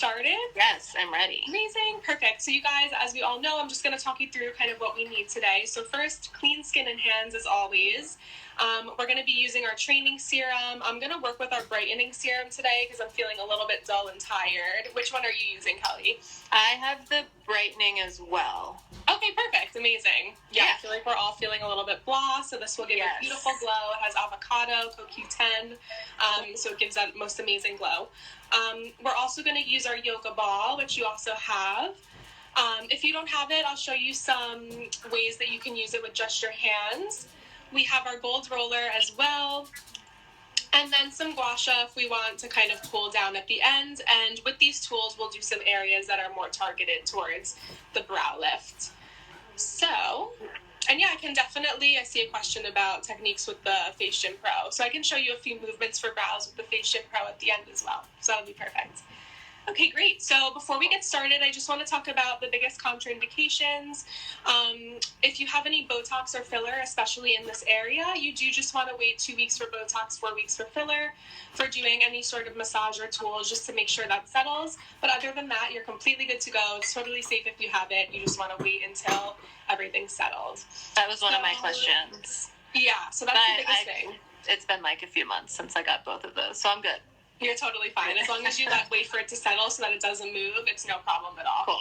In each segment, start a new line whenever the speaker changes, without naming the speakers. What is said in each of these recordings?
started?
Yes, I'm ready.
Amazing. Perfect. So you guys, as we all know, I'm just going to talk you through kind of what we need today. So first, clean skin and hands as always. We're going to be using our training serum. I'm going to work with our brightening serum today because I'm feeling a little bit dull and tired. Which one are you using, Kelly?
I have the brightening as well.
Okay, perfect. Amazing. Yeah, I feel like we're all feeling a little bit blah, so this will give a beautiful glow. It has avocado, CoQ10, so it gives that most amazing glow. We're also going to use our yoga ball, which you also have. If you don't have it, I'll show you some ways that you can use it with just your hands. We have our gold roller as well. And then some gua sha if we want to kind of cool down at the end. And with these tools, we'll do some areas that are more targeted towards the brow lift. So, and yeah, I see a question about techniques with the Face Gym Pro. So I can show you a few movements for brows with the Face Gym Pro at the end as well. So that'll be perfect. Okay, great. So before we get started, I just want to talk about the biggest contraindications. If you have any Botox or filler, especially in this area, you do just want to wait 2 weeks for Botox, 4 weeks for filler, for doing any sort of massage or tools, just to make sure that settles. But other than that, you're completely good to go. It's totally safe if you have it. You just want to wait until everything's settled.
That was one of my questions.
Yeah, so that's the biggest thing.
It's been like a few months since I got both of those, so I'm good.
You're totally fine. As long as you wait for it to settle so that it doesn't move, it's no problem at all.
Cool.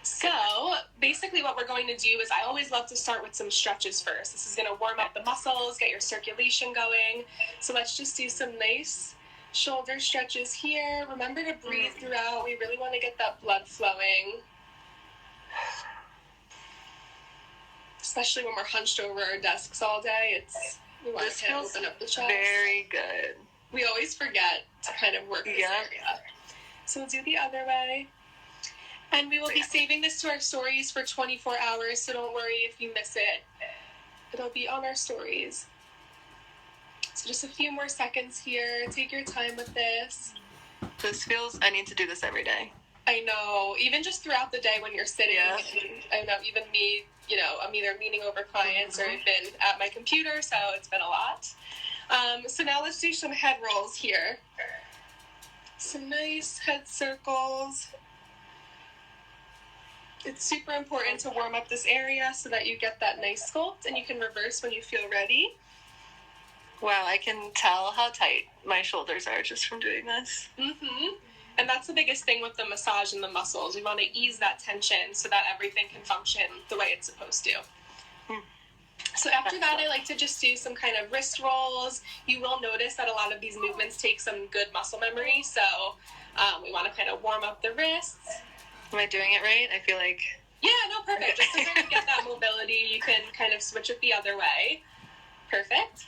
So basically what we're going to do is I always love to start with some stretches first. This is going to warm up the muscles, get your circulation going. So let's just do some nice shoulder stretches here. Remember to breathe throughout. We really want to get that blood flowing. Especially when we're hunched over our desks all day. We want to kind of open up the chest.
Very good.
We always forget to kind of work this area. So we'll do the other way. And we will be saving this to our stories for 24 hours, so don't worry if you miss it. It'll be on our stories. So just a few more seconds here. Take your time with this.
I need to do this every day.
I know. Even just throughout the day when you're sitting.
Yeah.
I know, even me, I'm either meeting over clients or I've been at my computer, so it's been a lot. So now let's do some head rolls here. Some nice head circles. It's super important to warm up this area so that you get that nice sculpt, and you can reverse when you feel ready.
Wow, I can tell how tight my shoulders are just from doing this.
And that's the biggest thing with the massage and the muscles. We want to ease that tension so that everything can function the way it's supposed to. So after that, I like to just do some kind of wrist rolls. You will notice that a lot of these movements take some good muscle memory, so we want to kind of warm up the wrists.
Am I doing it right? I feel like...
Yeah, no, perfect. Just to kind of get that mobility, you can kind of switch it the other way. Perfect.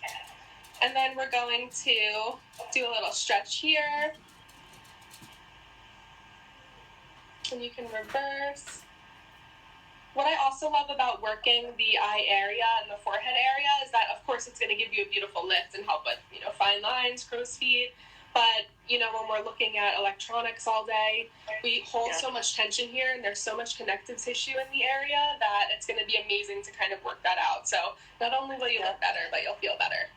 And then we're going to do a little stretch here. And you can reverse. What I also love about working the eye area and the forehead area is that, of course, it's going to give you a beautiful lift and help with, fine lines, crow's feet. But, when we're looking at electronics all day, we hold so much tension here, and there's so much connective tissue in the area that it's going to be amazing to kind of work that out. So not only will you look better, but you'll feel better.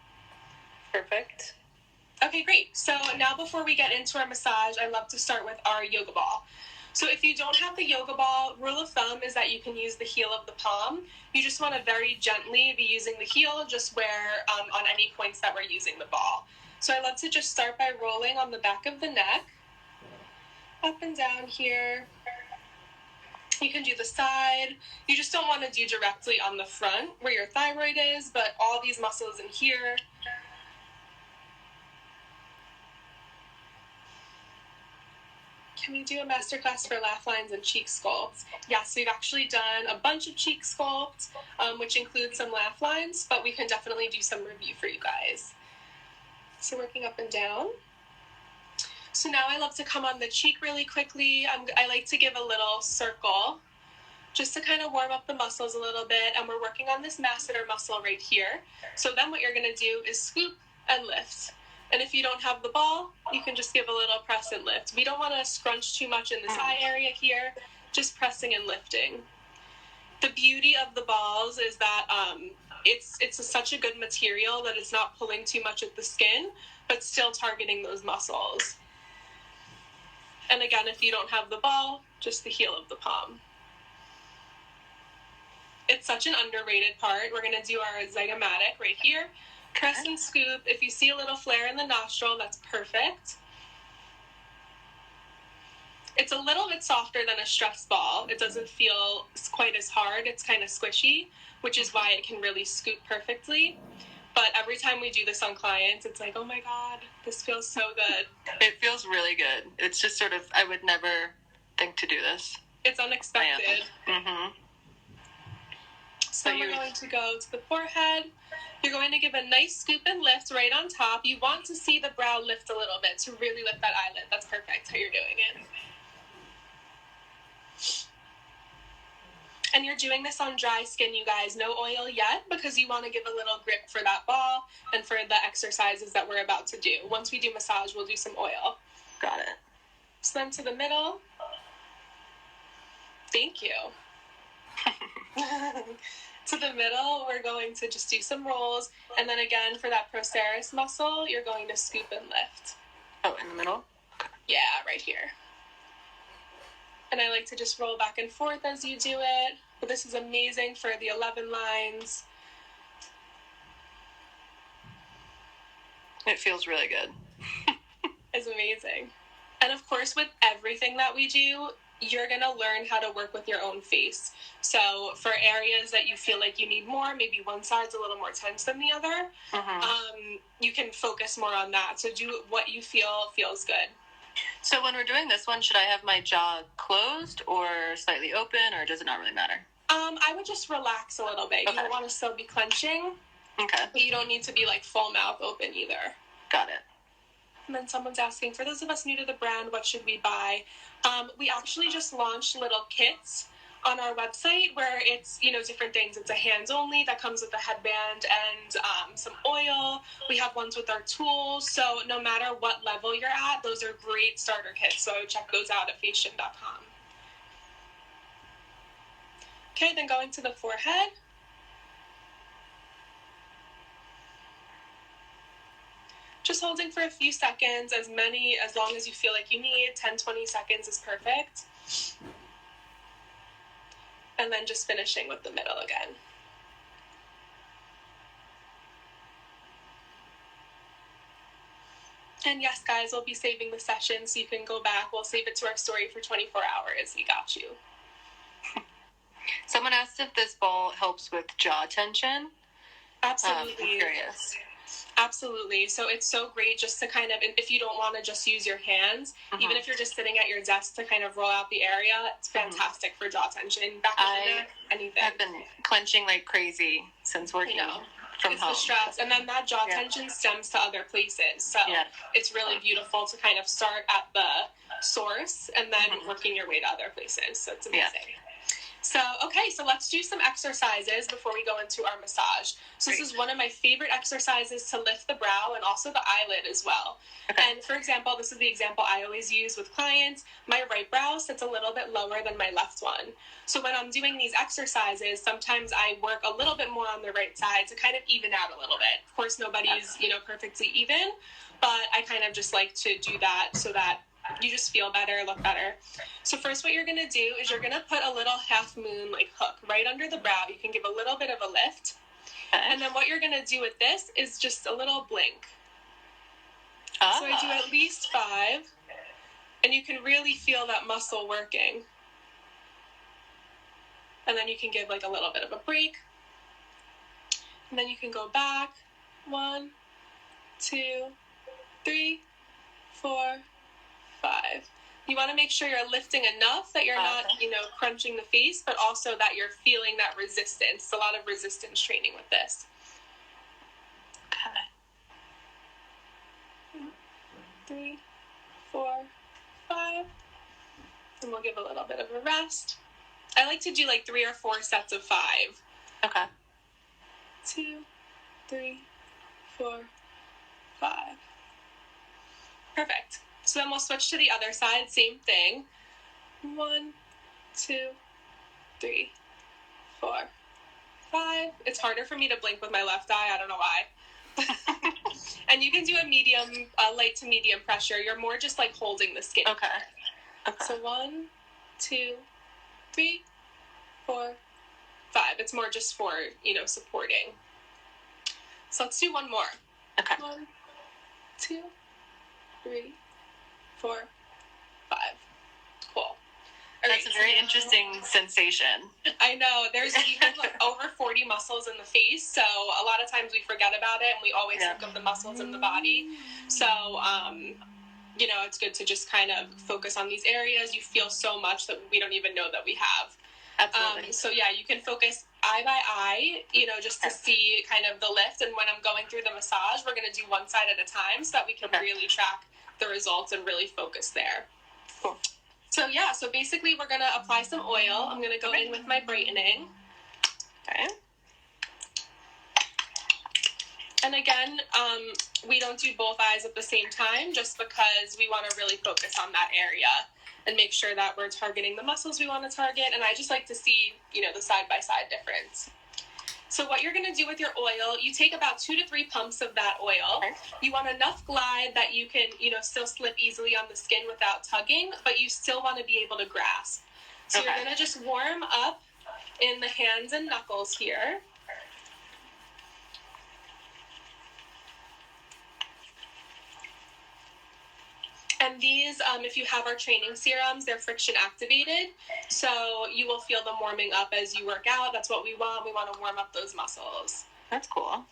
Perfect.
Okay, great. So now before we get into our massage, I love to start with our yoga ball. So if you don't have the yoga ball, rule of thumb is that you can use the heel of the palm. You just want to very gently be using the heel just where on any points that we're using the ball. So I love to just start by rolling on the back of the neck, up and down here. You can do the side. You just don't want to do directly on the front where your thyroid is, but all these muscles in here. Can we do a masterclass for laugh lines and cheek sculpts? Yes, we've actually done a bunch of cheek sculpts, which include some laugh lines, but we can definitely do some review for you guys. So working up and down. So now I love to come on the cheek really quickly. I like to give a little circle just to kind of warm up the muscles a little bit. And we're working on this masseter muscle right here. So then what you're going to do is scoop and lift. And if you don't have the ball, you can just give a little press and lift. We don't want to scrunch too much in this eye area here, just pressing and lifting. The beauty of the balls is that it's such a good material that it's not pulling too much at the skin, but still targeting those muscles. And again, if you don't have the ball, just the heel of the palm. It's such an underrated part. We're going to do our zygomatic right here. Press and scoop. If you see a little flare in the nostril, that's perfect. It's a little bit softer than a stress ball. It doesn't feel quite as hard. It's kind of squishy, which is why it can really scoop perfectly. But every time we do this on clients, it's like, oh my God, this feels so good.
It feels really good. It's just sort of, I would never think to do this.
It's unexpected.
Mm-hmm.
So we're going to go to the forehead. You're going to give a nice scoop and lift right on top. You want to see the brow lift a little bit to really lift that eyelid. That's perfect how you're doing it. And you're doing this on dry skin, you guys. No oil yet, because you want to give a little grip for that ball and for the exercises that we're about to do. Once we do massage, we'll do some oil.
Got it.
So then to the middle. Thank you. To the middle, we're going to just do some rolls. And then again, for that procerus muscle, you're going to scoop and lift.
Oh, in the middle?
Yeah, right here. And I like to just roll back and forth as you do it. But this is amazing for the 11 lines.
It feels really good.
It's amazing. And of course, with everything that we do, you're going to learn how to work with your own face. So for areas that you feel like you need more, maybe one side's a little more tense than the other, you can focus more on that. So do what you feel feels good.
So when we're doing this one, should I have my jaw closed or slightly open, or does it not really matter?
I would just relax a little bit. Okay. You don't want to still be clenching.
Okay.
But you don't need to be like full mouth open either.
Got it.
And then someone's asking, for those of us new to the brand, what should we buy? We actually just launched little kits on our website where it's, different things. It's a hands only that comes with a headband and some oil. We have ones with our tools. So no matter what level you're at, those are great starter kits. So check those out at faceshin.com. Okay, then going to the forehead. Just holding for a few seconds, as long as you feel like you need. 10-20 seconds is perfect. And then just finishing with the middle again. And yes, guys, we'll be saving the session so you can go back. We'll save it to our story for 24 hours. We got you.
Someone asked if this ball helps with jaw tension.
Absolutely.
I'm curious.
Absolutely. So it's so great just to kind of, if you don't want to just use your hands, even if you're just sitting at your desk to kind of roll out the area, it's fantastic for jaw tension. Back of the neck, anything.
I've been clenching like crazy since working from home. It's the stress.
And then that jaw tension stems to other places. So it's really beautiful to kind of start at the source and then working your way to other places. So it's amazing. Yeah. So, okay, so let's do some exercises before we go into our massage. So this is one of my favorite exercises to lift the brow and also the eyelid as well. Okay. And for example, this is the example I always use with clients. My right brow sits a little bit lower than my left one. So when I'm doing these exercises, sometimes I work a little bit more on the right side to kind of even out a little bit. Of course, nobody's, perfectly even, but I kind of just like to do that so that you just feel better, look better. So first what you're going to do is you're going to put a little half moon hook right under the brow. You can give a little bit of a lift. Okay. And then what you're going to do with this is just a little blink. So I do at least 5. And you can really feel that muscle working. And then you can give a little bit of a break. And then you can go back. 1, 2, 3, 4, 5. You want to make sure you're lifting enough that you're not, crunching the face, but also that you're feeling that resistance. It's a lot of resistance training with this. Okay. 3, 4, 5. And we'll give a little bit of a rest. I like to do 3 or 4 sets of 5.
Okay.
2, 3, 4, 5. Perfect. So then we'll switch to the other side, same thing. 1, 2, 3, 4, 5. It's harder for me to blink with my left eye. I don't know why. And you can do a light to medium pressure. You're more just holding the skin.
Okay. Okay.
So 1, 2, 3, 4, 5. It's more just for, supporting. So let's do one more.
Okay.
1, 2, 3, 4, 5. Cool.
That's a very interesting sensation.
I know. There's even over 40 muscles in the face, so a lot of times we forget about it, and we always think of the muscles in the body. So, it's good to just kind of focus on these areas. You feel so much that we don't even know that we have.
Absolutely.
So yeah, you can focus eye by eye, just to see kind of the lift. And when I'm going through the massage, we're going to do one side at a time so that we can really track the results and really focus there.
Cool.
So yeah, so basically we're going to apply some oil. I'm going to go in with my brightening.
Okay.
And again, we don't do both eyes at the same time just because we want to really focus on that area and make sure that we're targeting the muscles we want to target. And I just like to see, the side-by-side difference. So what you're going to do with your oil, you take about 2 to 3 pumps of that oil.
Okay.
You want enough glide that you can, still slip easily on the skin without tugging, but you still want to be able to grasp. So you're going to just warm up in the hands and knuckles here. And these, if you have our training serums, they're friction activated. So you will feel them warming up as you work out. That's what we want. We want to warm up those muscles.
That's cool.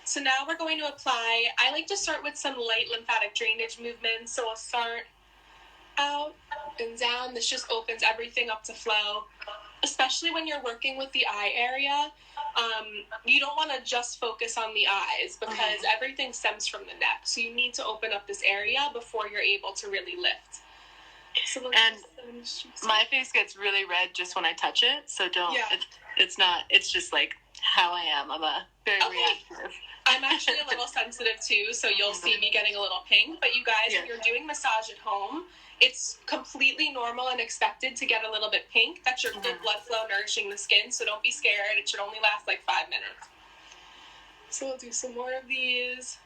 So now we're going to apply, I like to start with some light lymphatic drainage movements. So I'll start out and down. This just opens everything up to flow, especially when you're working with the eye area. You don't want to just focus on the eyes because everything stems from the neck. So you need to open up this area before you're able to really lift. So
and my face gets really red just when I touch it. So don't, it's just like how I am. I'm very reactive.
I'm actually a little sensitive too, so you'll see me getting a little pink. But you guys, when you're doing massage at home, it's completely normal and expected to get a little bit pink. That's your good blood flow nourishing the skin, so don't be scared. It should only last like 5 minutes. So we'll do some more of these.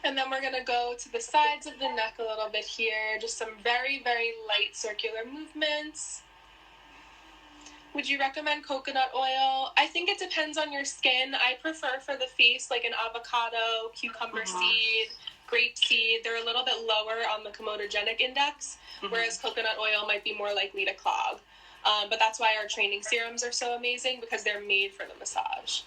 And then we're going to go to the sides of the neck a little bit here. Just some very, very light circular movements. Would you recommend coconut oil? I think it depends on your skin. I prefer for the face like an avocado, cucumber seed, grape seed. They're a little bit lower on the comedogenic index, whereas coconut oil might be more likely to clog. But that's why our training serums are so amazing, because they're made for the massage.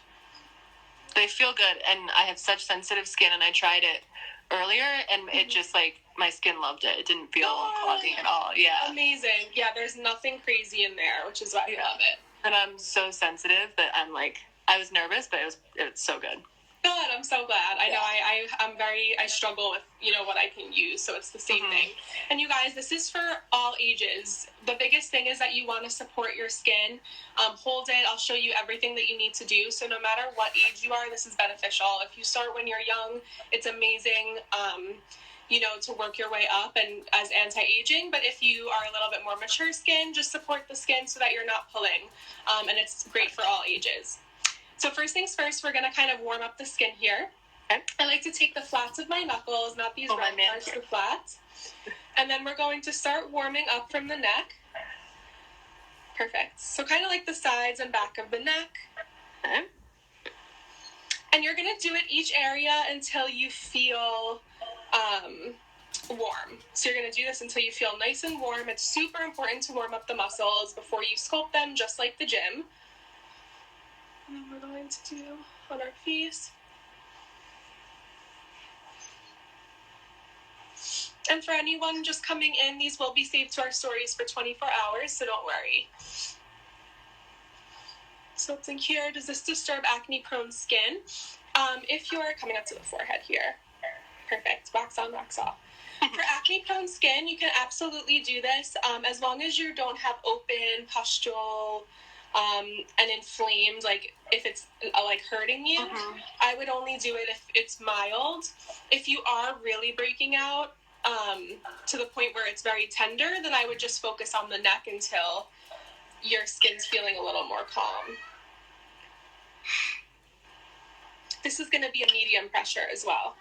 They feel good, and I have such sensitive skin, and I tried it earlier, and it just like, my skin loved it. It didn't feel clogging at all. Yeah.
Amazing. Yeah, there's nothing crazy in there, which is why I love it.
And I'm so sensitive that I'm like, I was nervous, but it was so good.
Good, I'm so glad. I know I struggle with, what I can use, so it's the same thing. And you guys, this is for all ages. The biggest thing is that you want to support your skin. Hold it. I'll show you everything that you need to do. So no matter what age you are, this is beneficial. If you start when you're young, it's amazing, to work your way up and as anti-aging. But if you are a little bit more mature skin, just support the skin so that you're not pulling. And it's great for all ages. So first things first, we're going to kind of warm up the skin here.
Okay.
I like to take the flats of my knuckles, not these round parts, the flats. And then we're going to start warming up from the neck. Perfect. So kind of like the sides and back of the neck.
Okay.
And you're going to do it each area until you feel warm. So you're going to do this until you feel nice and warm. It's super important to warm up the muscles before you sculpt them, just like the gym. And then we're going to do on our face. And for anyone just coming in, these will be saved to our stories for 24 hours, so don't worry. So it's in here. Does this disturb acne-prone skin? If you're coming up to the forehead here. Perfect. Wax on, wax off. For acne-prone skin, you can absolutely do this as long as you don't have open, pustule, and inflamed, like if it's like hurting you. I would only do it if it's mild. If you are really breaking out to the point where it's very tender, then I would just focus on the neck until your skin's feeling a little more calm. This is going to be a medium pressure as well.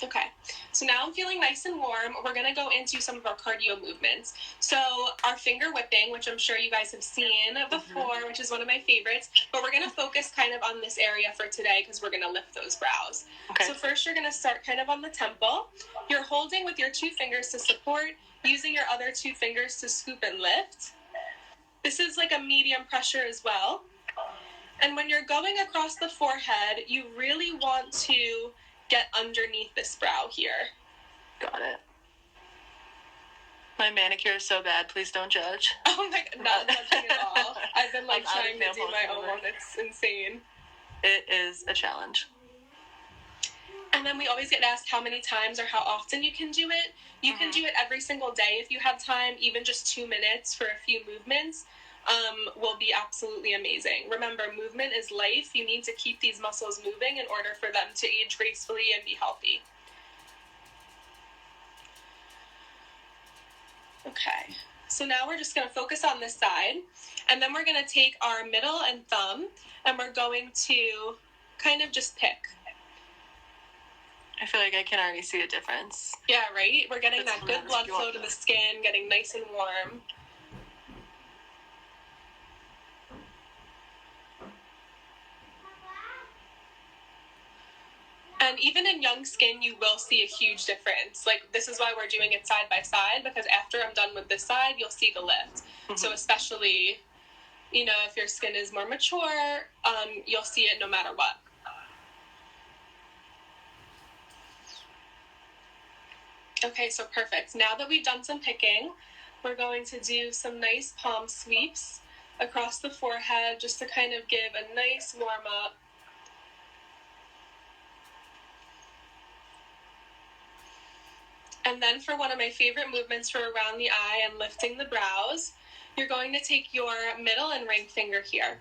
Okay, so now I'm feeling nice and warm. We're going to go into some of our cardio movements. So our finger whipping, which I'm sure you guys have seen before, which is one of my favorites, but we're going to focus kind of on this area for today because we're going to lift those brows. Okay. So first you're going to start kind of on the temple. You're holding with your 2 fingers to support, using your other 2 fingers to scoop and lift. This is like a medium pressure as well. And when you're going across the forehead, you really want to get underneath this brow here.
Got it. My manicure is so bad. Please don't judge.
Oh my God, not judging at all. I've been like trying to do my own. It's insane.
It is a challenge.
And then we always get asked how many times or how often you can do it. You can do it every single day if you have time, even just 2 minutes for a few movements. Will be absolutely amazing. Remember, movement is life. You need to keep these muscles moving in order for them to age gracefully and be healthy. Okay, so now we're just going to focus on this side, and then we're going to take our middle and thumb, and we're going to kind of just pick.
I feel like I can already see a difference.
Yeah, right? We're getting that good blood flow to the skin, getting nice and warm. And even in young skin, you will see a huge difference. Like, this is why we're doing it side by side, because after I'm done with this side, you'll see the lift. So especially, you know, if your skin is more mature, you'll see it no matter what. Okay, so perfect. Now that we've done some picking, we're going to do some nice palm sweeps across the forehead just to kind of give a nice warm up. And then for one of my favorite movements for around the eye and lifting the brows, you're going to take your middle and ring finger here.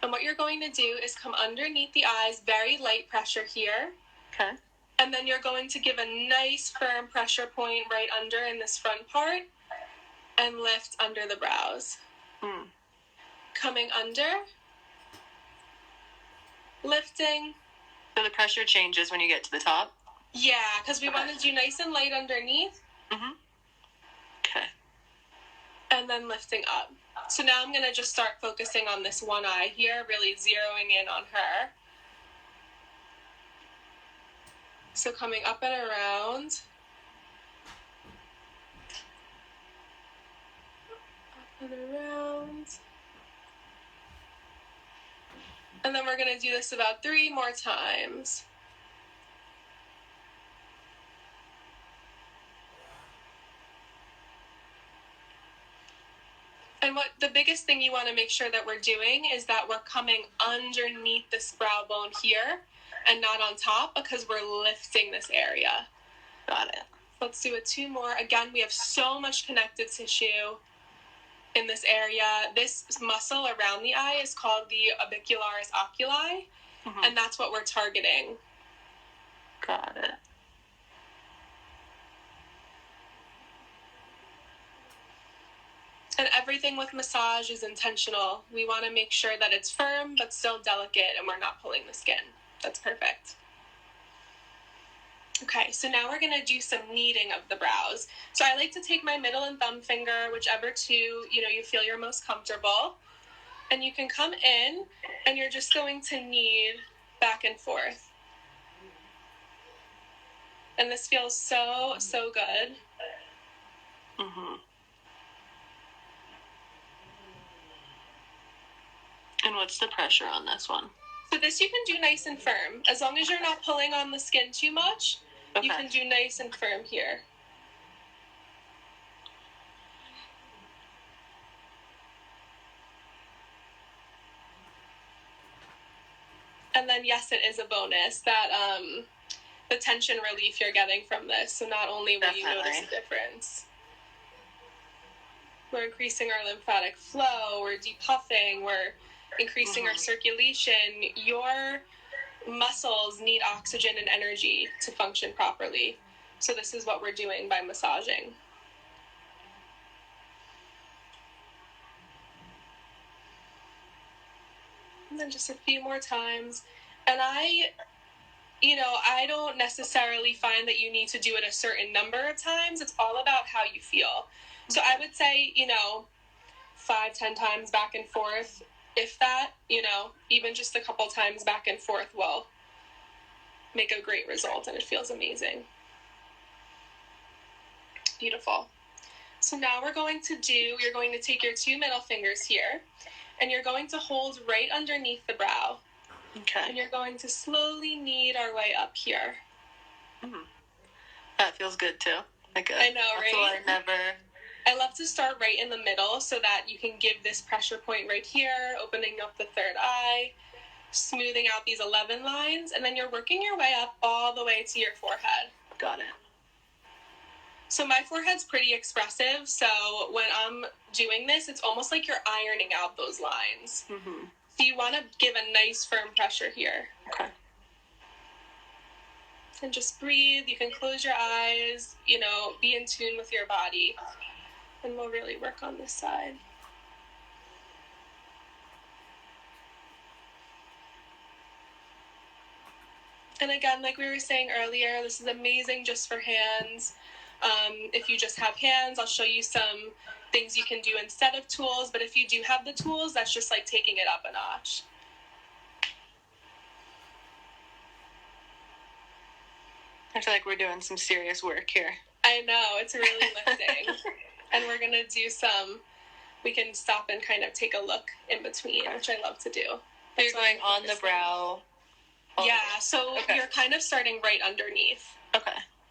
And what you're going to do is come underneath the eyes, very light pressure here.
Okay.
And then you're going to give a nice firm pressure point right under in this front part and lift under the brows. Coming under, lifting.
So the pressure changes when you get to the top?
Yeah, because we want to do nice and light underneath.
Okay.
And then lifting up. So now I'm going to just start focusing on this one eye here, really zeroing in on her. So coming up and around. Up and around. And then we're going to do this about 3 more times. And what the biggest thing you want to make sure that we're doing is that we're coming underneath this brow bone here and not on top, because we're lifting this area.
Got it.
Let's do it 2 more. Again, we have so much connective tissue in this area. This muscle around the eye is called the orbicularis oculi, and that's what we're targeting.
Got it.
And everything with massage is intentional. We want to make sure that it's firm but still delicate and we're not pulling the skin. That's perfect. Okay, so now we're going to do some kneading of the brows. So I like to take my middle and thumb finger, whichever 2, you feel you're most comfortable. And you can come in and you're just going to knead back and forth. And this feels so, so good.
And what's the pressure on this one?
So this you can do nice and firm. As long as you're not pulling on the skin too much, you can do nice and firm here. And then, yes, it is a bonus that the tension relief you're getting from this. So not only will you notice a difference, we're increasing our lymphatic flow, we're depuffing, we're increasing our circulation. Your muscles need oxygen and energy to function properly. So this is what we're doing by massaging. And then just a few more times. And I I don't necessarily find that you need to do it a certain number of times. It's all about how you feel. So I would say, 5-10 times back and forth, if that, even just a couple times back and forth will make a great result, and it feels amazing. Beautiful. So now you're going to take your 2 middle fingers here, and you're going to hold right underneath the brow.
Okay.
And you're going to slowly knead our way up here.
Mm-hmm. That feels good too. Like
I know, right?
I
love to start right in the middle so that you can give this pressure point right here, opening up the third eye, smoothing out these 11 lines, and then you're working your way up all the way to your forehead.
Got it.
So my forehead's pretty expressive, so when I'm doing this, it's almost like you're ironing out those lines.
Mm-hmm.
So you want to give a nice firm pressure here.
Okay.
And just breathe. You can close your eyes, be in tune with your body. And we'll really work on this side. And again, like we were saying earlier, this is amazing just for hands. If you just have hands, I'll show you some things you can do instead of tools. But if you do have the tools, that's just like taking it up a notch.
I feel like we're doing some serious work here.
I know, it's really lifting. And we're going to do we can stop and kind of take a look in between, which I love to do.
So you're going on the brow?
Yeah, so You're kind of starting right underneath.
Okay.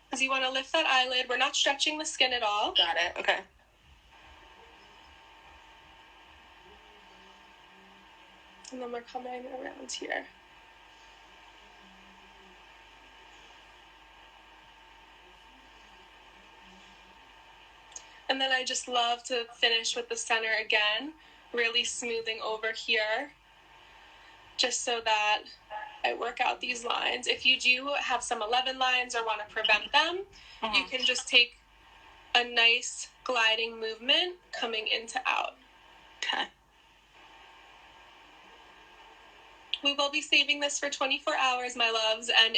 Because you want to lift that eyelid. We're not stretching the skin at all.
Got it, okay.
And then we're coming around here. And then I just love to finish with the center again, really smoothing over here, just so that I work out these lines. If you do have some 11 lines or want to prevent them, you can just take a nice gliding movement coming into out.
Okay.
We will be saving this for 24 hours, my loves, and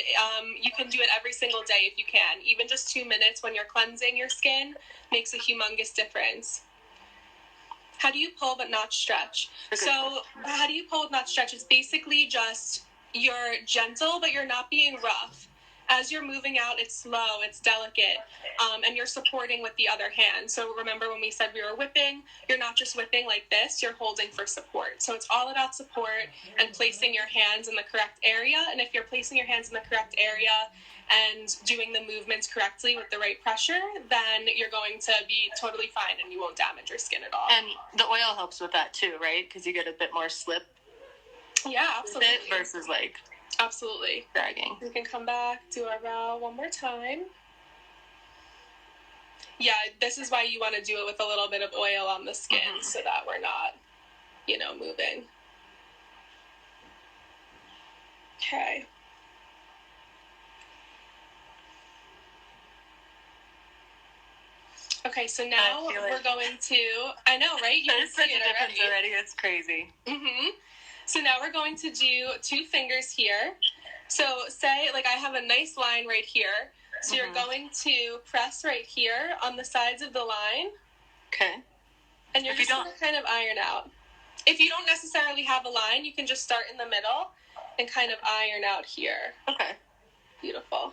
you can do it every single day if you can. Even just 2 minutes when you're cleansing your skin makes a humongous difference. How do you pull but not stretch? So how do you pull but not stretch? It's basically just you're gentle, but you're not being rough. As you're moving out, it's slow, it's delicate, and you're supporting with the other hand. So remember when we said we were whipping, you're not just whipping like this, you're holding for support. So it's all about support and placing your hands in the correct area. And if you're placing your hands in the correct area and doing the movements correctly with the right pressure, then you're going to be totally fine and you won't damage your skin at all.
And the oil helps with that too, right? Because you get a bit more slip.
Yeah, absolutely.
Versus
absolutely.
Dragging.
We can come back, do our brow one more time. Yeah, this is why you want to do it with a little bit of oil on the skin so that we're not, moving. Okay. Okay, so now we're going to, I know, right? You
There's such a difference already. It's crazy.
So now we're going to do 2 fingers here. So say, I have a nice line right here. So you're going to press right here on the sides of the line.
Okay.
And you're just going to kind of iron out. If you don't necessarily have a line, you can just start in the middle and kind of iron out here.
Okay.
Beautiful.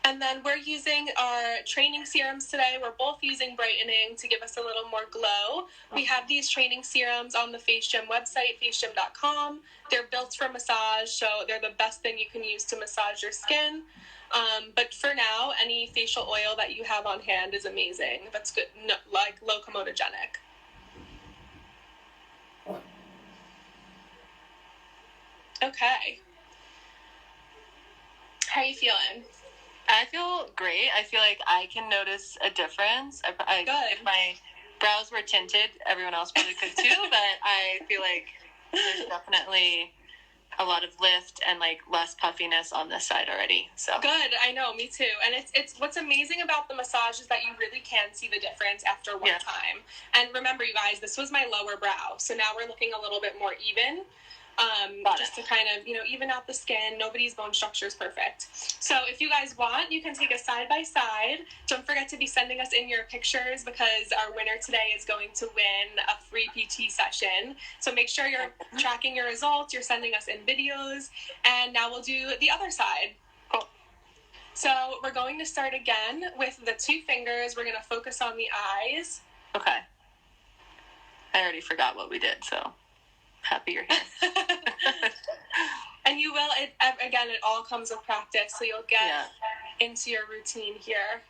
And then we're using our training serums today. We're both using brightening to give us a little more glow. We have these training serums on the Face Gym website, facegym.com. They're built for massage, so they're the best thing you can use to massage your skin. But for now, any facial oil that you have on hand is amazing. That's good, low comedogenic. Okay. How are you feeling?
I feel great. I feel like I can notice a difference. If my brows were tinted, everyone else probably could too, but I feel like there's definitely a lot of lift and like less puffiness on this side already. So
good. I know, me too. And it's what's amazing about the massage is that you really can see the difference after one time. And remember, you guys, this was my lower brow, so now we're looking a little bit more even. Just to kind of, even out the skin. Nobody's bone structure is perfect. So if you guys want, you can take a side by side. Don't forget to be sending us in your pictures because our winner today is going to win a free PT session. So make sure you're tracking your results, you're sending us in videos, and now we'll do the other side.
Cool.
So we're going to start again with the 2 fingers. We're going to focus on the eyes.
Okay. I already forgot what we did, so happy you're here.
And you will, it all comes with practice, so you'll get into your routine here.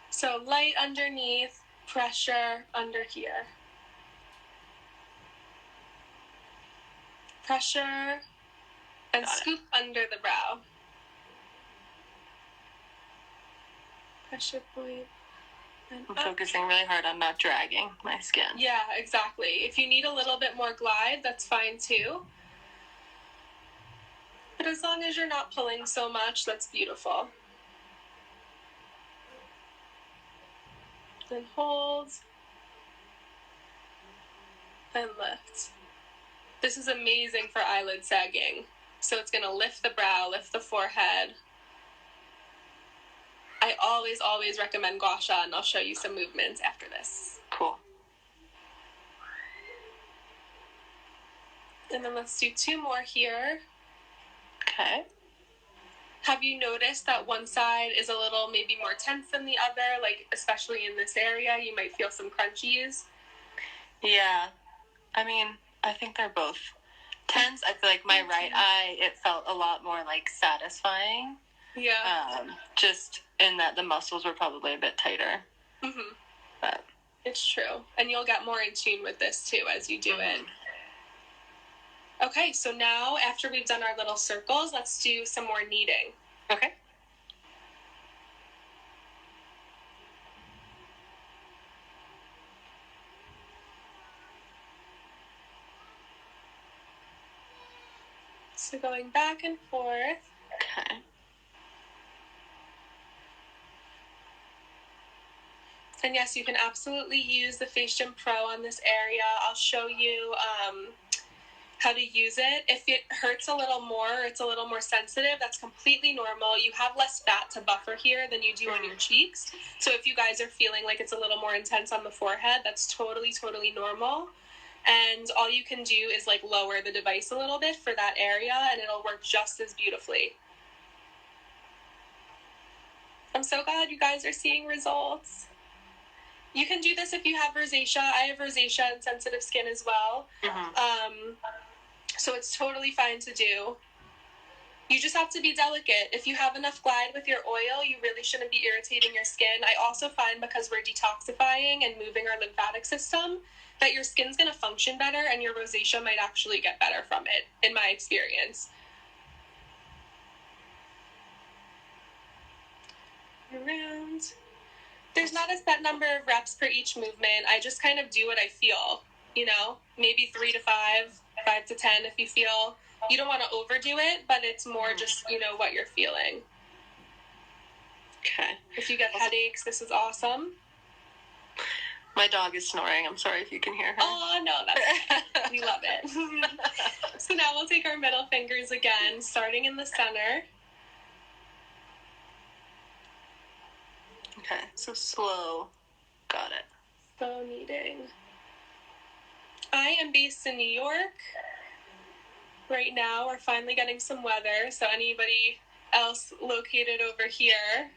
So light underneath, pressure under here. Pressure, and scoop under the brow. Pressure point.
I'm focusing really hard on not dragging my skin.
Yeah, exactly. If you need a little bit more glide, that's fine too. But as long as you're not pulling so much, that's beautiful. Then hold. And lift. This is amazing for eyelid sagging. So it's going to lift the brow, lift the forehead. I always recommend gua sha, and I'll show you some movements after this.
Cool.
And then let's do 2 more here.
Okay.
Have you noticed that one side is a little maybe more tense than the other? Like, especially in this area, you might feel some crunchies.
Yeah. I mean, I think they're both tense. I feel like my right eye, it felt a lot more, like, satisfying.
Yeah.
Just in that the muscles were probably a bit tighter.
Mm-hmm.
But
it's true. And you'll get more in tune with this, too, as you do it. Okay, so now, after we've done our little circles, let's do some more kneading.
Okay.
So going back and forth.
Okay.
And yes, you can absolutely use the Face Gym Pro on this area. I'll show you how to use it. If it hurts a little more, or it's a little more sensitive, that's completely normal. You have less fat to buffer here than you do on your cheeks. So if you guys are feeling like it's a little more intense on the forehead, that's totally normal. And all you can do is like lower the device a little bit for that area, and it'll work just as beautifully. I'm so glad you guys are seeing results. You can do this if you have rosacea. I have rosacea and sensitive skin as well. So it's totally fine to do. You just have to be delicate. If you have enough glide with your oil, you really shouldn't be irritating your skin. I also find because we're detoxifying and moving our lymphatic system, that your skin's going to function better and your rosacea might actually get better from it, in my experience. Around. There's not a set number of reps per each movement. I just kind of do what I feel, maybe 3 to 5, 5 to 10 if you feel. You don't want to overdo it, but it's more just, what you're feeling.
Okay.
If you get headaches, this is awesome.
My dog is snoring. I'm sorry if you can hear her.
Oh, no, that's we love it. So now we'll take our middle fingers again, starting in the center.
Okay, so slow. Got it.
Slow kneading. I am based in New York. Right now, we're finally getting some weather, so anybody else located over here,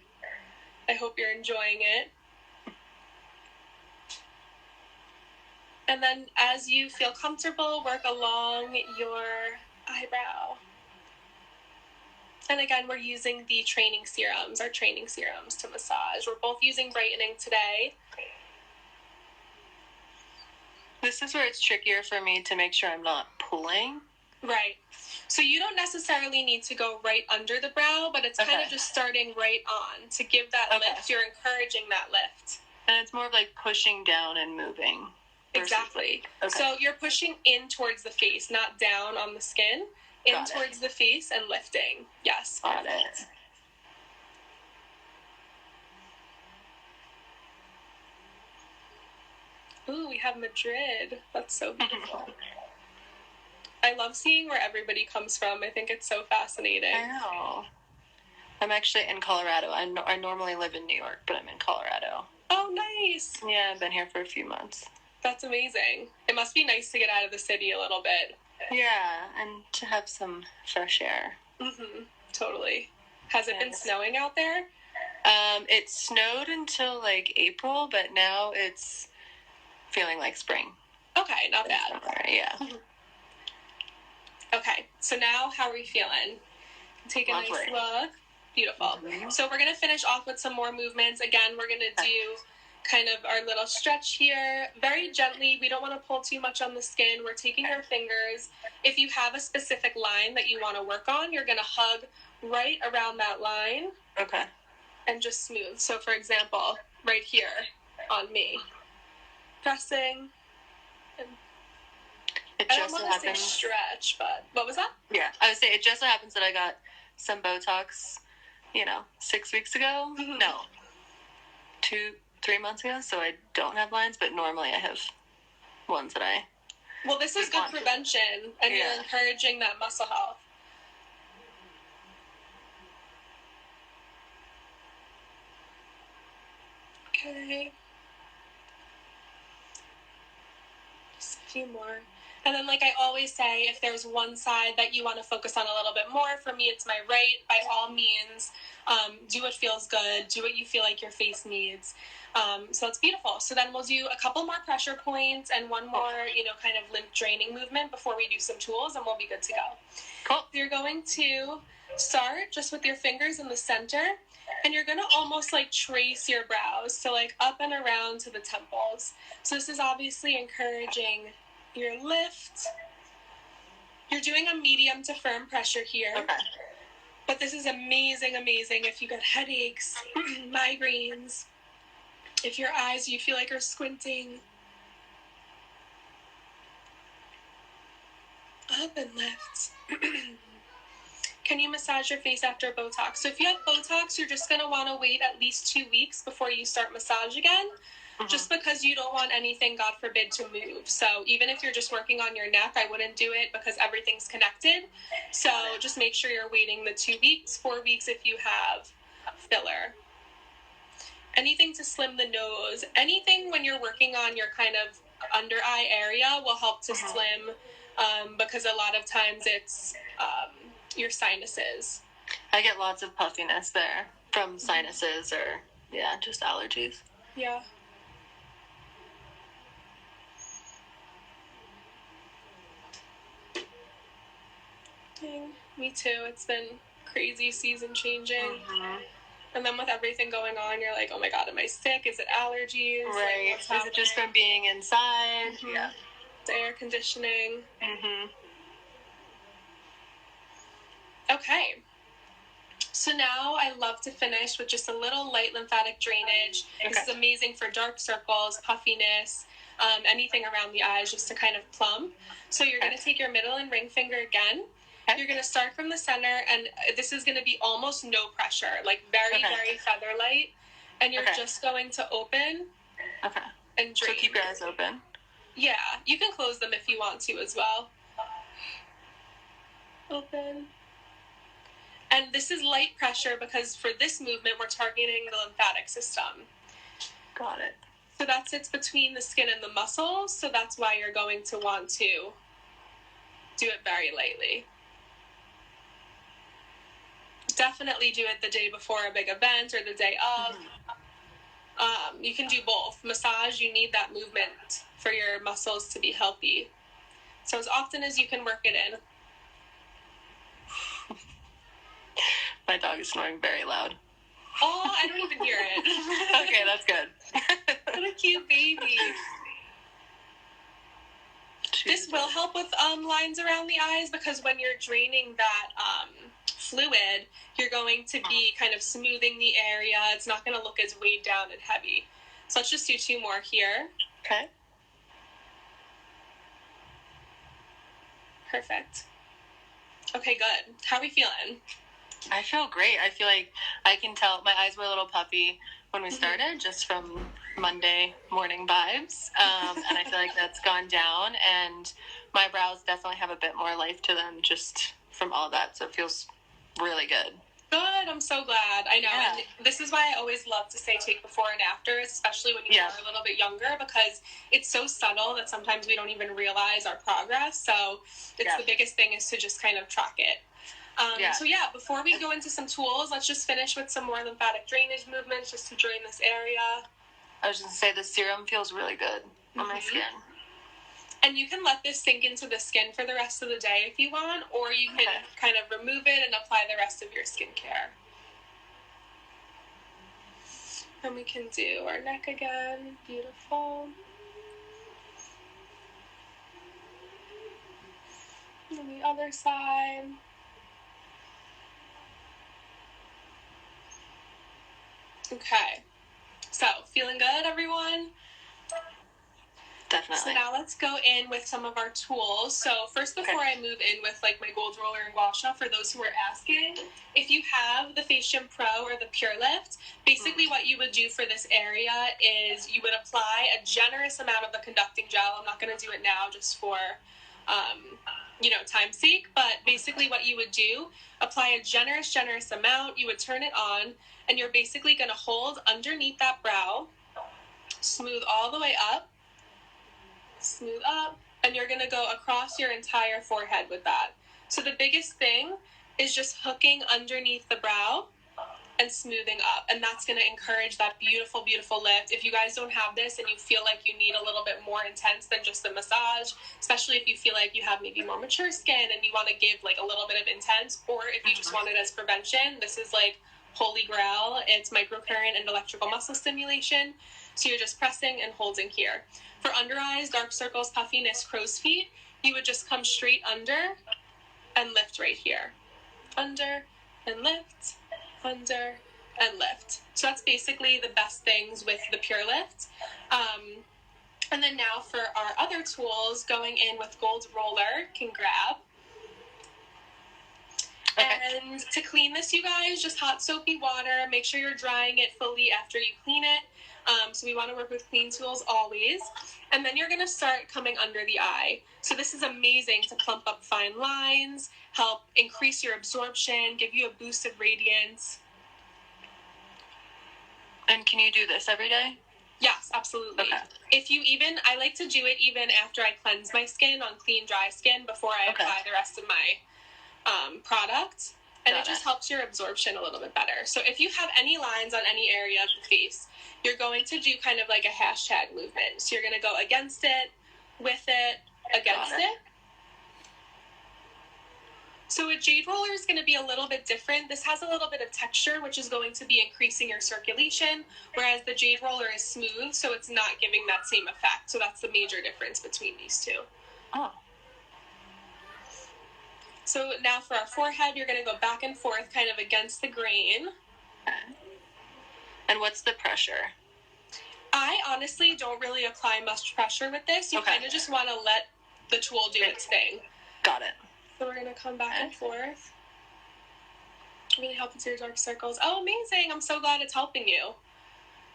I hope you're enjoying it. And then as you feel comfortable, work along your eyebrow. And again, we're using the training serums, our training serums to massage. We're both using brightening today.
This is where it's trickier for me to make sure I'm not pulling.
Right. So you don't necessarily need to go right under the brow, but it's kind of just starting right on to give that lift. You're encouraging that lift.
And it's more of like pushing down and moving.
Exactly.
Okay.
So you're pushing in towards the face, not down on the skin. In towards the face and lifting. Yes.
Got it.
Ooh, we have Madrid. That's so beautiful. I love seeing where everybody comes from. I think it's so fascinating.
I know. I'm actually in Colorado. I normally live in New York, but I'm in Colorado.
Oh, nice.
Yeah, I've been here for a few months.
That's amazing. It must be nice to get out of the city a little bit.
Yeah, and to have some fresh air.
Mm-hmm. Totally. Has it been snowing out there?
It snowed until like April, but now it's feeling like spring.
Okay, not bad.
Summer, yeah.
Okay, so now how are we feeling? Take a nice look. Beautiful. Mm-hmm. So we're going to finish off with some more movements. Again, we're going to do kind of our little stretch here. Very gently. We don't want to pull too much on the skin. We're taking our fingers. If you have a specific line that you want to work on, you're going to hug right around that line.
Okay.
And just smooth. So, for example, right here on me. Pressing.
It
I
just
don't want to say stretch, but what was that?
Yeah, I would say it just so happens that I got some Botox, 6 weeks ago.
Mm-hmm.
No, 2-3 months ago. So I don't have lines, but normally I have ones that I.
Well, this is good prevention, and you're encouraging that muscle health. Okay. Just a few more. And then, like I always say, if there's one side that you want to focus on a little bit more, for me it's my right. By all means, do what feels good. Do what you feel like your face needs. So it's beautiful. So then we'll do a couple more pressure points and one more, kind of lymph draining movement before we do some tools, and we'll be good to go.
Cool.
So you're going to start just with your fingers in the center, and you're going to almost like trace your brows, so like up and around to the temples. So this is obviously encouraging your lift. You're doing a medium to firm pressure here.
Okay.
But this is amazing, amazing if you get headaches, migraines, if your eyes you feel like are squinting. Up and lift. Can you massage your face after Botox? So if you have Botox, you're just going to want to wait at least 2 weeks before you start massage again. Just because you don't want anything, God forbid, to move. So even if you're just working on your neck, I wouldn't do it because everything's connected. So just make sure you're waiting the 2 weeks, 4 weeks if you have filler. Anything to slim the nose. Anything when you're working on your kind of under eye area will help to slim because a lot of times it's your sinuses.
I get lots of puffiness there from sinuses or, just allergies.
Yeah. Me too. It's been crazy season changing. And then with everything going on, you're like, oh my God, am I sick? Is it allergies?
Right. Is it just from being inside?
Yeah. The air conditioning. Okay. So now I love to finish with just a little light lymphatic drainage. Okay. This is amazing for dark circles, puffiness, anything around the eyes just to kind of plumb. So you're going to take your middle and ring finger again. Okay. You're going to start from the center, and this is going to be almost no pressure, like very, very feather light. And you're just going to open and drain.
So keep your eyes open.
Yeah, you can close them if you want to as well. Open. And this is light pressure because for this movement, we're targeting the lymphatic system.
Got it.
So that sits between the skin and the muscles, so that's why you're going to want to do it very lightly. Definitely do it the day before a big event or the day of. You can do both. Massage, you need that movement for your muscles to be healthy. So as often as you can work it in.
My dog is snoring very loud.
Oh, I don't even hear it.
Okay, that's good.
What a cute baby. This will help with lines around the eyes because when you're draining that fluid, you're going to be kind of smoothing the area. It's not going to look as weighed down and heavy. So let's just do 2 more here.
Okay.
Perfect. Okay, good. How are we feeling?
I feel great. I feel like I can tell my eyes were a little puffy when we started, just from Monday morning vibes. And I feel like that's gone down, and my brows definitely have a bit more life to them just from all that. So it feels really good.
Good. I'm so glad. I know. Yeah. And this is why I always love to say take before and after, especially when you are a little bit younger, because it's so subtle that sometimes we don't even realize our progress. So it's the biggest thing is to just kind of track it. So before we go into some tools, let's just finish with some more lymphatic drainage movements just to drain this area.
I was just going to say the serum feels really good on my skin.
And you can let this sink into the skin for the rest of the day if you want, or you can kind of remove it and apply the rest of your skincare. And we can do our neck again. Beautiful. And the other side. Okay. So, feeling good, everyone?
Definitely.
So now let's go in with some of our tools. So first, before I move in with like my gold roller and gua sha, for those who are asking, if you have the Face Gym Pro or the Pure Lift, basically what you would do for this area is you would apply a generous amount of the conducting gel. I'm not going to do it now just for, time's sake, but basically what you would do, apply a generous amount, you would turn it on, and you're basically going to hold underneath that brow, smooth all the way up, smooth up, and you're going to go across your entire forehead with that. So the biggest thing is just hooking underneath the brow and smoothing up, and that's going to encourage that beautiful, beautiful lift. If you guys don't have this and you feel like you need a little bit more intense than just the massage, especially if you feel like you have maybe more mature skin and you want to give like a little bit of intense, or if you just want it as prevention, this is like holy grail. It's microcurrent and electrical muscle stimulation. So you're just pressing and holding here. For under eyes, dark circles, puffiness, crow's feet, you would just come straight under and lift right here. Under and lift, under and lift. So that's basically the best things with the Pure Lift. And then now for our other tools, going in with Gold Roller, can grab. And to clean this, you guys, just hot soapy water. Make sure you're drying it fully after you clean it. So we want to work with clean tools always. And then you're going to start coming under the eye. So this is amazing to plump up fine lines, help increase your absorption, give you a boost of radiance.
And can you do this every day?
Yes, absolutely. Okay. I like to do it even after I cleanse my skin on clean, dry skin before I apply the rest of my product. And it just helps your absorption a little bit better. So if you have any lines on any area of the face, you're going to do kind of like a hashtag movement. So you're going to go against it, with it, against it. So a jade roller is going to be a little bit different. This has a little bit of texture, which is going to be increasing your circulation, whereas the jade roller is smooth, so it's not giving that same effect. So that's the major difference between these two.
Oh.
So now for our forehead, you're going to go back and forth kind of against the grain.
Okay. And what's the pressure?
I honestly don't really apply much pressure with this. You kind of just want to let the tool do its thing.
Got it.
So we're going to come back and forth. Really help with your dark circles. Oh, amazing. I'm so glad it's helping you.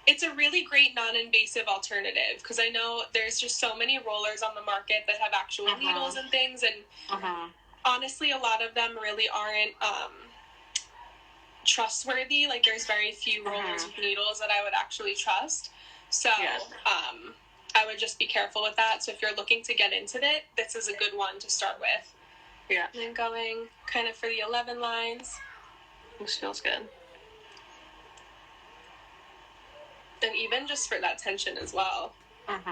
It's a really great non-invasive alternative because I know there's just so many rollers on the market that have actual needles and things, and honestly, a lot of them really aren't trustworthy. Like, there's very few rollers with needles that I would actually trust. So I would just be careful with that. So if you're looking to get into it, this is a good one to start with.
Yeah.
And then going kind of for the 11 lines.
This feels good.
And even just for that tension as well. And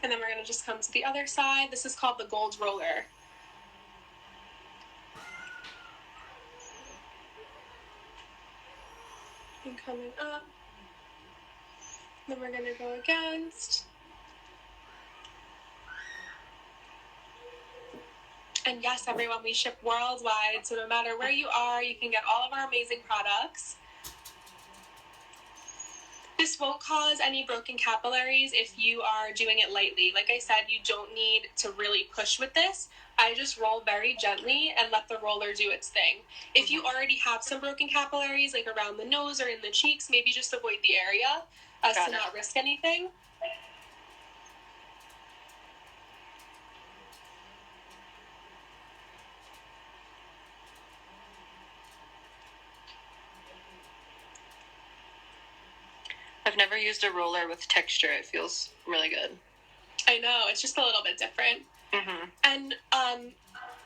then we're going to just come to the other side. This is called the gold roller. And coming up. Then we're going to go against. And yes, everyone, we ship worldwide. So no matter where you are, you can get all of our amazing products. This this won't cause any broken capillaries if you are doing it lightly. Like I said, you don't need to really push with this. I just roll very gently and let the roller do its thing. If you already have some broken capillaries, like around the nose or in the cheeks, maybe just avoid the area to not risk anything.
I've never used a roller with texture. It feels really good.
I know, it's just a little bit different.
Mm-hmm.
And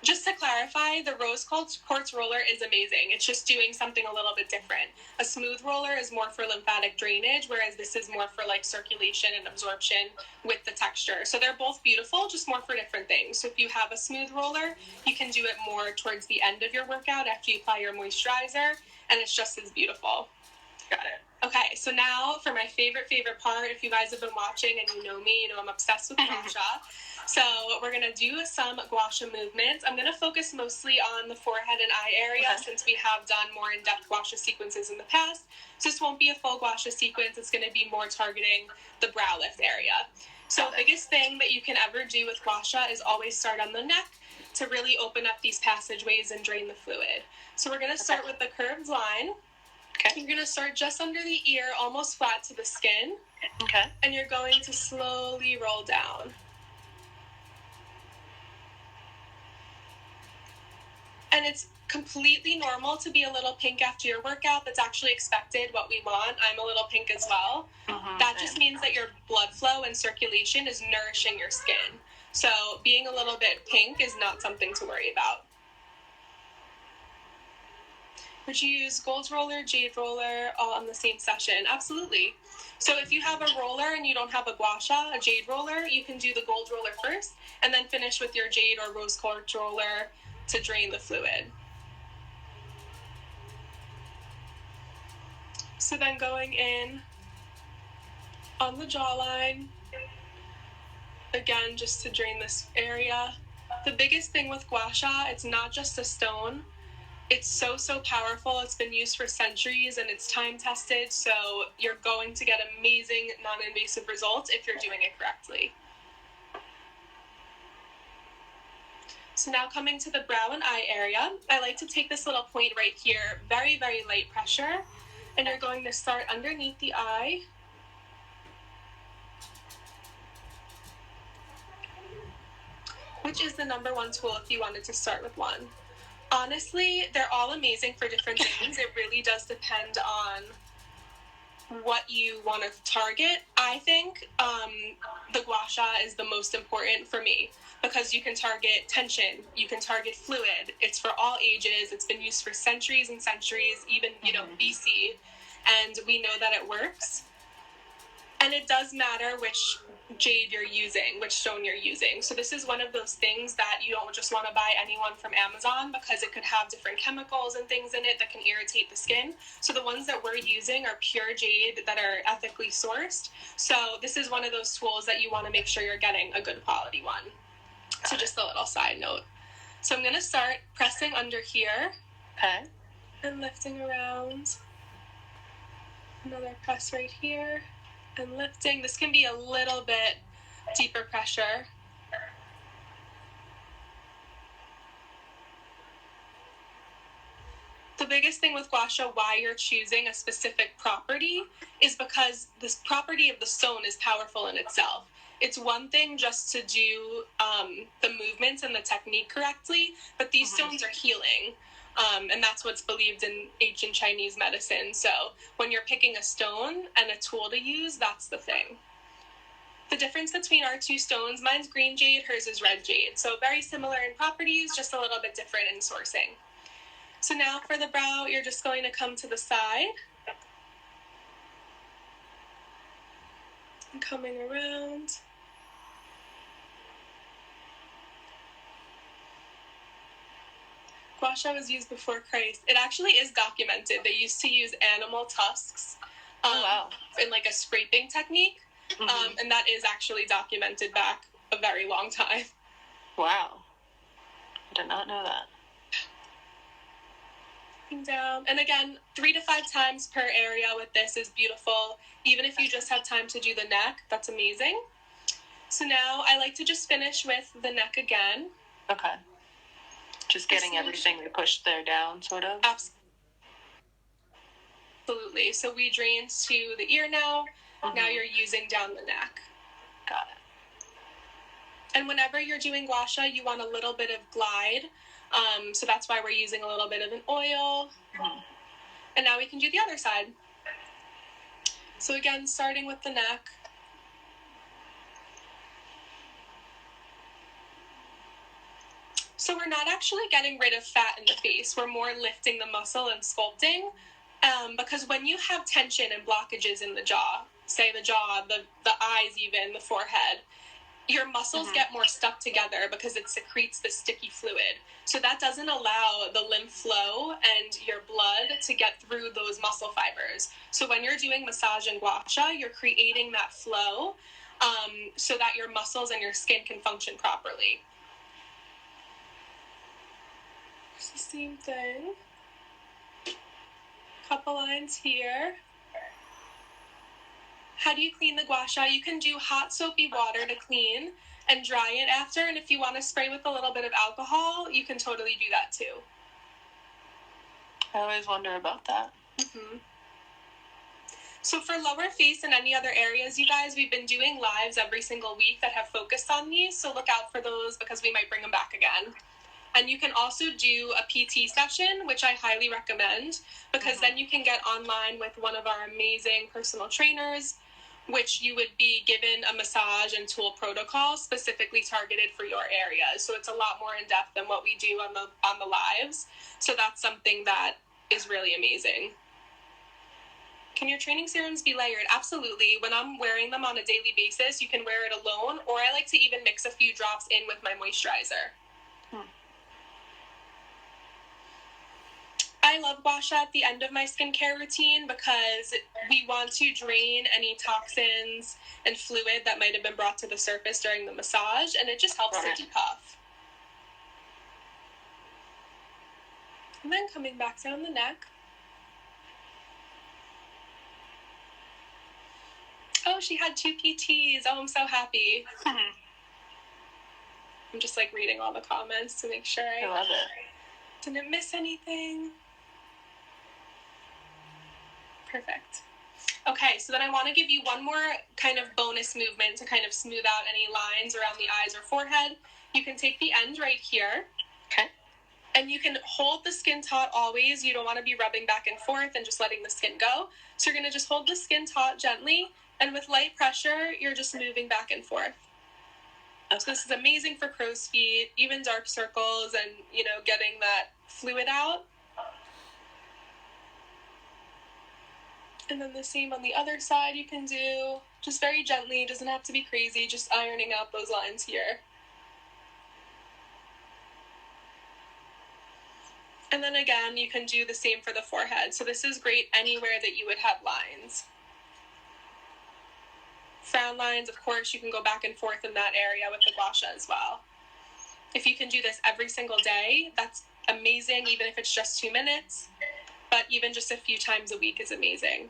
just to clarify, the rose quartz roller is amazing. It's just doing something a little bit different. A smooth roller is more for lymphatic drainage, whereas this is more for like circulation and absorption with the texture. So they're both beautiful, just more for different things. So if you have a smooth roller, you can do it more towards the end of your workout after you apply your moisturizer, and it's just as beautiful.
Got it.
Okay, so now for my favorite part, if you guys have been watching and you know me, you know I'm obsessed with gua sha. So we're going to do some gua sha movements. I'm going to focus mostly on the forehead and eye area since we have done more in-depth gua sha sequences in the past. So this won't be a full gua sha sequence. It's going to be more targeting the brow lift area. So the biggest thing that you can ever do with gua sha is always start on the neck to really open up these passageways and drain the fluid. So we're going to start with the curved line.
Okay.
You're going to start just under the ear, almost flat to the skin.
Okay.
And you're going to slowly roll down. And it's completely normal to be a little pink after your workout. That's actually expected, what we want. I'm a little pink as well.
Mm-hmm.
That just means that your blood flow and circulation is nourishing your skin. So being a little bit pink is not something to worry about. Would you use gold roller, jade roller, all on the same session? Absolutely. So if you have a roller and you don't have a gua sha, a jade roller, you can do the gold roller first and then finish with your jade or rose quartz roller to drain the fluid. So then going in on the jawline, again, just to drain this area. The biggest thing with gua sha, it's not just a stone. It's so powerful. It's been used for centuries and it's time tested. So you're going to get amazing non-invasive results if you're doing it correctly. So now coming to the brow and eye area, I like to take this little point right here, very light pressure. And you're going to start underneath the eye. Which is the number one tool if you wanted to start with one. Honestly, they're all amazing for different things. It really does depend on what you want to target. I think the gua sha is the most important for me because you can target tension, you can target fluid. It's for all ages. It's been used for centuries and centuries, even, BC. And we know that it works. And it does matter which jade you're using, which stone you're using. So this is one of those things that you don't just want to buy anyone from Amazon because it could have different chemicals and things in it that can irritate the skin. So the ones that we're using are pure jade that are ethically sourced. So this is one of those tools that you want to make sure you're getting a good quality one. So just a little side note. So I'm going to start pressing under here.
Okay.
And lifting around. Another press right here. And lifting. This can be a little bit deeper pressure. The biggest thing with gua sha, why you're choosing a specific property, is because this property of the stone is powerful in itself. It's one thing just to do the movements and the technique correctly, but these stones are healing. And that's what's believed in ancient Chinese medicine. So when you're picking a stone and a tool to use, that's the thing. The difference between our two stones, mine's green jade, hers is red jade. So very similar in properties, just a little bit different in sourcing. So now for the brow, you're just going to come to the side. And coming around. Gua sha was used before Christ. It actually is documented. They used to use animal tusks in like a scraping technique. And that is actually documented back a very long time.
Wow. I did not know that.
Down. And again, 3 to 5 times per area with this is beautiful. Even if you just have time to do the neck, that's amazing. So now I like to just finish with the neck again.
Okay. Just getting everything we pushed there down, sort of?
Absolutely. So we drained to the ear now. Mm-hmm. Now you're using down the neck.
Got it.
And whenever you're doing gua sha, you want a little bit of glide. So that's why we're using a little bit of an oil. Mm-hmm. And now we can do the other side. So again, starting with the neck. So we're not actually getting rid of fat in the face. We're more lifting the muscle and sculpting. Because when you have tension and blockages in the jaw, say the jaw, the eyes even, the forehead, your muscles get more stuck together because it secretes the sticky fluid. So that doesn't allow the lymph flow and your blood to get through those muscle fibers. So when you're doing massage and gua sha, you're creating that flow so that your muscles and your skin can function properly. It's the same thing. Couple lines here. How do you clean the gua sha? You can do hot soapy water to clean and dry it after, and if you want to spray with a little bit of alcohol, you can totally do that too.
I always wonder about that.
Mm-hmm. So for lower face and any other areas, you guys, we've been doing lives every single week that have focused on these, so look out for those because we might bring them back again. And you can also do a PT session, which I highly recommend, because then you can get online with one of our amazing personal trainers, which you would be given a massage and tool protocol specifically targeted for your area. So it's a lot more in depth than what we do on the lives. So that's something that is really amazing. Can your training serums be layered? Absolutely. When I'm wearing them on a daily basis, you can wear it alone, or I like to even mix a few drops in with my moisturizer. I love gua sha at the end of my skincare routine because we want to drain any toxins and fluid that might have been brought to the surface during the massage, and it just helps to depuff. And then coming back down the neck. Oh, she had 2 PTs. Oh, I'm so happy. I'm just like reading all the comments to make sure I
love it.
Didn't miss anything. Perfect. Okay, so then I want to give you one more kind of bonus movement to kind of smooth out any lines around the eyes or forehead. You can take the end right here.
Okay.
And you can hold the skin taut always. You don't want to be rubbing back and forth and just letting the skin go. So you're going to just hold the skin taut gently, and with light pressure, you're just moving back and forth. Okay. So this is amazing for crow's feet, even dark circles, and, you know, getting that fluid out. And then the same on the other side you can do, just very gently, doesn't have to be crazy, just ironing out those lines here. And then again, you can do the same for the forehead. So this is great anywhere that you would have lines. Frown lines, of course, you can go back and forth in that area with the gua sha as well. If you can do this every single day, that's amazing, even if it's just 2 minutes. But even just a few times a week is amazing.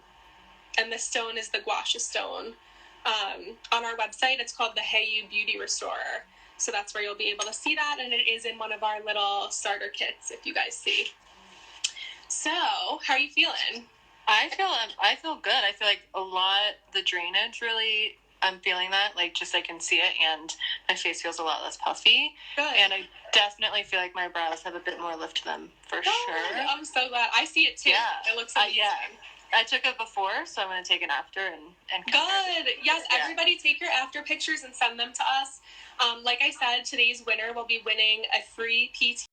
And this stone is the gua sha stone. On our website, it's called the Heiyu Beauty Restorer. So that's where you'll be able to see that, and it is in one of our little starter kits, if you guys see. So, how are you feeling?
I feel good. I feel like a lot, the drainage really, I'm feeling that, like just I can see it, and my face feels a lot less puffy.
Good.
And I definitely feel like my brows have a bit more lift to them, for sure.
I'm so glad. I see it too. Yeah. It looks amazing.
I took it before, so I'm going to take an after and
Good. Yes, everybody take your after pictures and send them to us. Like I said, today's winner will be winning a free PT